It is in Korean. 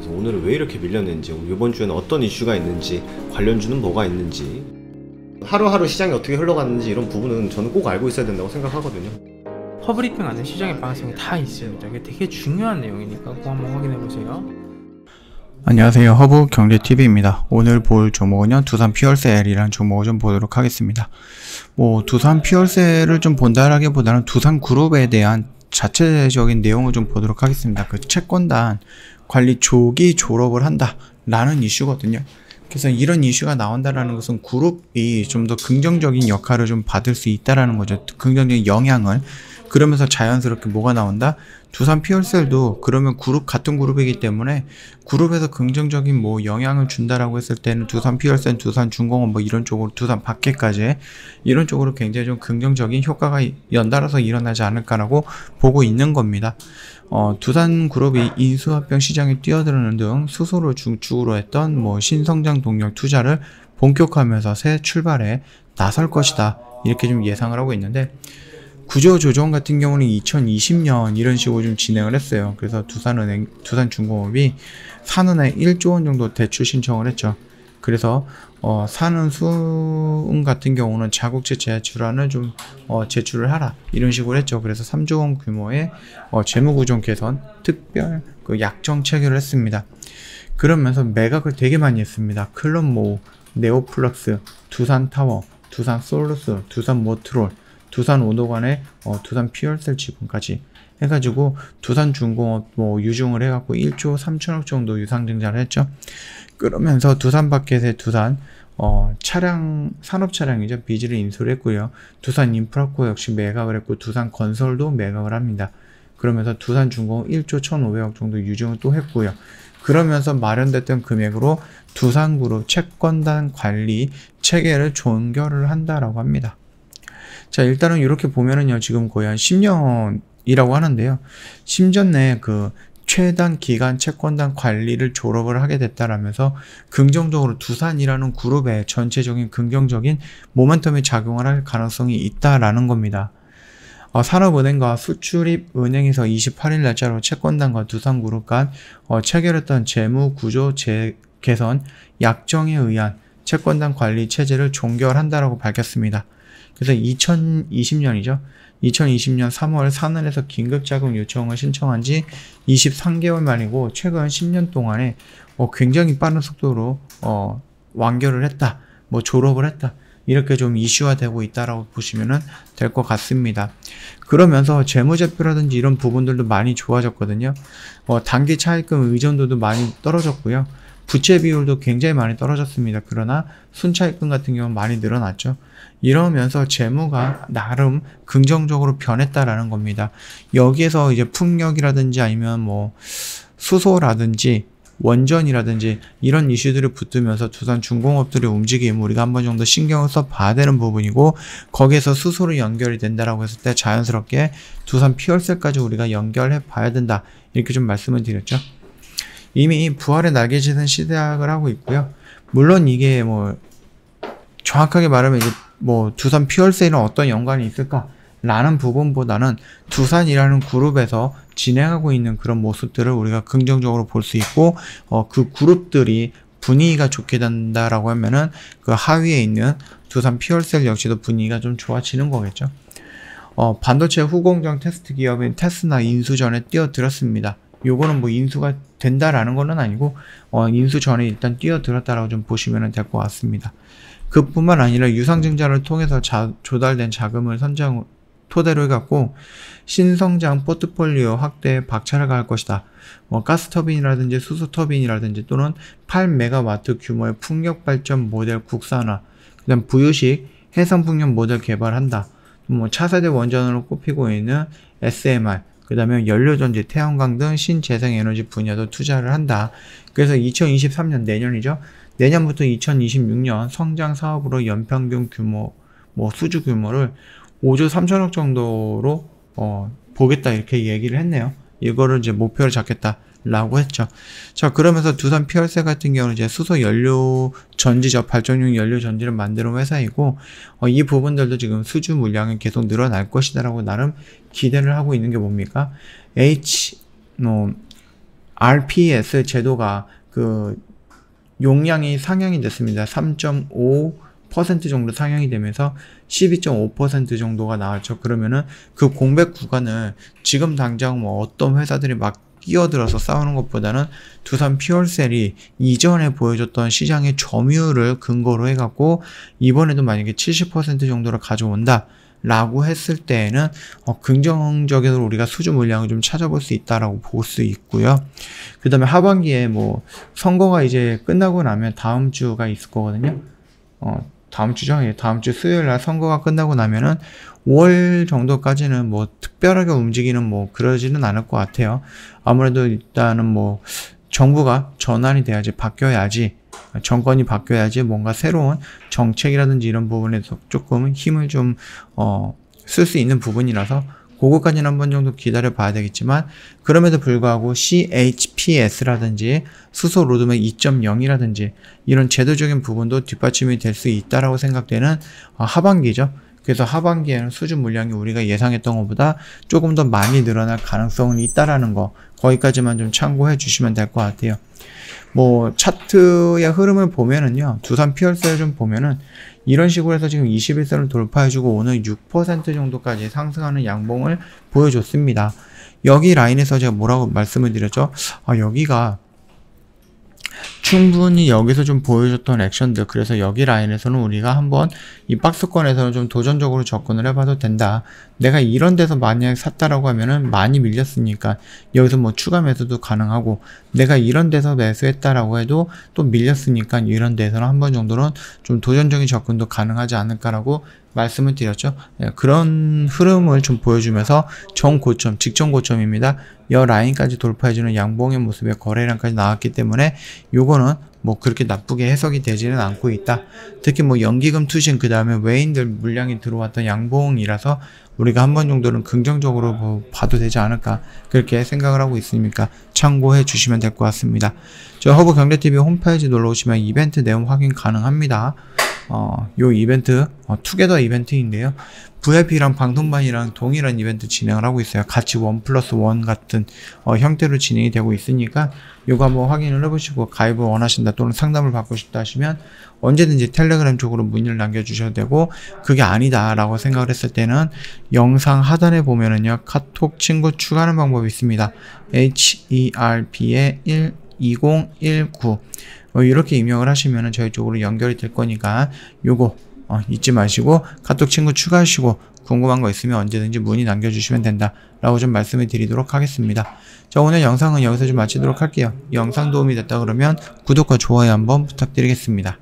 그래서 오늘은 왜 이렇게 밀렸는지, 이번 주에는 어떤 이슈가 있는지, 관련주는 뭐가 있는지, 하루하루 시장이 어떻게 흘러가는지 이런 부분은 저는 꼭 알고 있어야 된다고 생각하거든요. 허브리핑 안에 시장의 방향성이 다 있습니다. 이게 되게 중요한 내용이니까 꼭 한번 확인해 보세요. 안녕하세요. 허브경제TV입니다. 오늘 볼 종목은요, 두산 퓨얼셀이라는 종목을 좀 보도록 하겠습니다. 두산 퓨얼셀을 좀 본다라기보다는 두산그룹에 대한 자체적인 내용을 좀 보도록 하겠습니다. 그 채권단 관리 조기 졸업을 한다 라는 이슈거든요. 그래서 이런 이슈가 나온다라는 것은 그룹이 좀 더 긍정적인 역할을 좀 받을 수 있다라는 거죠. 긍정적인 영향을. 그러면서 자연스럽게 뭐가 나온다? 두산 퓨얼셀도 그러면 같은 그룹이기 때문에 그룹에서 긍정적인 영향을 준다라고 했을 때는 두산 퓨얼셀, 두산 중공업 이런 쪽으로, 두산 밖에까지 이런 쪽으로 굉장히 좀 긍정적인 효과가 연달아서 일어나지 않을까라고 보고 있는 겁니다. 두산그룹이 인수합병 시장에 뛰어드는 등 수소를 주로 했던 신성장 동력 투자를 본격화하면서 새 출발에 나설 것이다, 이렇게 좀 예상을 하고 있는데, 구조조정 같은 경우는 2020년 이런 식으로 좀 진행을 했어요. 그래서 두산중공업이 산은에 1조 원 정도 대출 신청을 했죠. 그래서 산은수은 같은 경우는 자국채 제출안을 좀 제출을 하라, 이런 식으로 했죠. 그래서 3조 원 규모의 재무구조 개선 특별 약정 체결을 했습니다. 그러면서 매각을 되게 많이 했습니다. 클럽모, 네오플럭스, 두산타워, 두산솔루스, 두산모트롤, 두산 오도관의 두산 퓨얼셀 지분까지 해가지고 두산중공업 유중을 해갖고 1조 3천억 정도 유상증자를 했죠. 그러면서 두산 바켓의 두산 산업 차량이죠. 비즈를 인수를 했고요. 두산 인프라코 역시 매각을 했고, 두산 건설도 매각을 합니다. 그러면서 두산중공업 1조 1,500억 정도 유중을 또 했고요. 그러면서 마련됐던 금액으로 두산그룹 채권단 관리 체계를 종결을 한다라고 합니다. 자, 일단은 이렇게 보면은요, 지금 거의 한 10년이라고 하는데요. 10년 내에 그 최단 기간 채권단 관리를 졸업을 하게 됐다라면서 긍정적으로 두산이라는 그룹의 전체적인 긍정적인 모멘텀이 작용을 할 가능성이 있다라는 겁니다. 산업은행과 수출입은행에서 28일 날짜로 채권단과 두산그룹 간 체결했던 재무구조 개선 약정에 의한 채권단 관리 체제를 종결한다라고 밝혔습니다. 그래서 2020년이죠. 2020년 3월 산은에서 긴급자금 요청을 신청한 지 23개월 만이고, 최근 10년 동안에 굉장히 빠른 속도로 완결을 했다, 졸업을 했다, 이렇게 좀 이슈화되고 있다라고 보시면 될 것 같습니다. 그러면서 재무제표라든지 이런 부분들도 많이 좋아졌거든요. 단기 차입금 의존도도 많이 떨어졌고요. 부채 비율도 굉장히 많이 떨어졌습니다. 그러나 순차입금 같은 경우는 많이 늘어났죠. 이러면서 재무가 나름 긍정적으로 변했다라는 겁니다. 여기에서 이제 풍력이라든지 아니면 수소라든지 원전이라든지 이런 이슈들이 붙으면서 두산 중공업들의 움직임 우리가 한번 정도 신경을 써 봐야 되는 부분이고, 거기에서 수소로 연결이 된다라고 했을 때 자연스럽게 두산 퓨얼셀까지 우리가 연결해 봐야 된다, 이렇게 좀 말씀을 드렸죠. 이미 부활의 날개짓은 시작을 하고 있고요. 물론 이게 정확하게 말하면 이제 두산 퓨얼셀이랑 어떤 연관이 있을까 라는 부분보다는 두산이라는 그룹에서 진행하고 있는 그런 모습들을 우리가 긍정적으로 볼 수 있고, 그 그룹들이 분위기가 좋게 된다라고 하면은 그 하위에 있는 두산 퓨얼셀 역시도 분위기가 좀 좋아지는 거겠죠. 반도체 후공정 테스트 기업인 테스나 인수 전에 뛰어들었습니다. 요거는 인수가 된다라는 거는 아니고, 인수 전에 일단 뛰어들었다라고 좀 보시면 될 것 같습니다. 그뿐만 아니라 유상증자를 통해서 조달된 자금을 토대로 해갖고 신성장 포트폴리오 확대에 박차를 가할 것이다. 가스터빈이라든지 수소터빈이라든지 또는 8메가와트 규모의 풍력발전 모델 국산화, 그 다음 부유식 해상풍력 모델 개발한다. 차세대 원전으로 꼽히고 있는 SMR, 그 다음에 연료전지, 태양광 등 신재생에너지 분야도 투자를 한다. 그래서 2023년 내년이죠. 내년부터 2026년 성장 사업으로 연평균 규모, 수주 규모를 5조 3천억 정도로 보겠다, 이렇게 얘기를 했네요. 이거를 이제 목표를 잡겠다라고 했죠. 자, 그러면서 두산 퓨얼셀 같은 경우는 이제 수소 연료 전지죠. 발전용 연료 전지를 만드는 회사이고, 이 부분들도 지금 수주 물량이 계속 늘어날 것이다라고 나름 기대를 하고 있는 게 뭡니까? RPS 제도가 그 용량이 상향이 됐습니다. 3.5% 정도 상향이 되면서 12.5% 정도가 나왔죠. 그러면은 그 공백 구간을 지금 당장 뭐 어떤 회사들이 막 끼어들어서 싸우는 것보다는 두산 퓨얼셀이 이전에 보여줬던 시장의 점유율을 근거로 해갖고 이번에도 만약에 70% 정도를 가져온다 라고 했을 때에는 긍정적으로 우리가 수주 물량을 좀 찾아볼 수 있다라고 볼 수 있고요. 그 다음에 하반기에 뭐 선거가 이제 끝나고 나면 다음 주가 있을 거거든요. 다음 주죠. 예, 다음 주 수요일 날 선거가 끝나고 나면은 5월 정도까지는 뭐 특별하게 움직이는 뭐 그러지는 않을 것 같아요. 아무래도 일단은 뭐 정부가 전환이 돼야지, 바뀌어야지, 정권이 바뀌어야지 뭔가 새로운 정책이라든지 이런 부분에서 조금 힘을 좀 쓸 수 있는 부분이라서 그거까지는 한 번 정도 기다려 봐야 되겠지만, 그럼에도 불구하고 CHPS라든지 수소 로드맵 2.0이라든지 이런 제도적인 부분도 뒷받침이 될 수 있다라고 생각되는 하반기죠. 그래서 하반기에는 수주 물량이 우리가 예상했던 것보다 조금 더 많이 늘어날 가능성은 있다라는 거, 거기까지만 좀 참고해 주시면 될 것 같아요. 뭐 차트의 흐름을 보면은요, 두산 퓨얼셀 좀 보면은 이런 식으로 해서 지금 21선을 돌파해주고 오늘 6% 정도까지 상승하는 양봉을 보여줬습니다. 여기 라인에서 제가 뭐라고 말씀을 드렸죠? 여기가 충분히 여기서 좀 보여줬던 액션들, 그래서 여기 라인에서는 우리가 한번 이 박스권에서는 좀 도전적으로 접근을 해봐도 된다. 내가 이런 데서 만약에 샀다라고 하면은 많이 밀렸으니까 여기서 뭐 추가 매수도 가능하고, 내가 이런 데서 매수했다라고 해도 또 밀렸으니까 이런 데서는 한 번 정도는 좀 도전적인 접근도 가능하지 않을까라고 말씀을 드렸죠. 그런 흐름을 좀 보여주면서 정고점, 직전 고점입니다. 이 라인까지 돌파해주는 양봉의 모습의 거래량까지 나왔기 때문에 요거는 뭐 그렇게 나쁘게 해석이 되지는 않고 있다. 특히 뭐 연기금 투신, 그 다음에 외인들 물량이 들어왔던 양봉이라서 우리가 한 번 정도는 긍정적으로 뭐 봐도 되지 않을까, 그렇게 생각을 하고 있으니까 참고해 주시면 될 것 같습니다. 저 허브경제TV 홈페이지 놀러 오시면 이벤트 내용 확인 가능합니다. 요 이벤트 투게더 이벤트인데요, VIP랑 방송반이랑 동일한 이벤트 진행을 하고 있어요. 같이 1+1 같은 형태로 진행이 되고 있으니까 요거 한번 확인을 해보시고, 가입을 원하신다 또는 상담을 받고 싶다 하시면 언제든지 텔레그램 쪽으로 문의를 남겨주셔도 되고, 그게 아니다 라고 생각을 했을 때는 영상 하단에 보면은요, 카톡 친구 추가하는 방법이 있습니다. HERP에 2019 이렇게 입력을 하시면은 저희 쪽으로 연결이 될 거니까 요거 잊지 마시고 카톡 친구 추가하시고, 궁금한 거 있으면 언제든지 문의 남겨주시면 된다 라고 좀 말씀을 드리도록 하겠습니다. 자, 오늘 영상은 여기서 좀 마치도록 할게요. 영상 도움이 됐다 그러면 구독과 좋아요 한번 부탁드리겠습니다.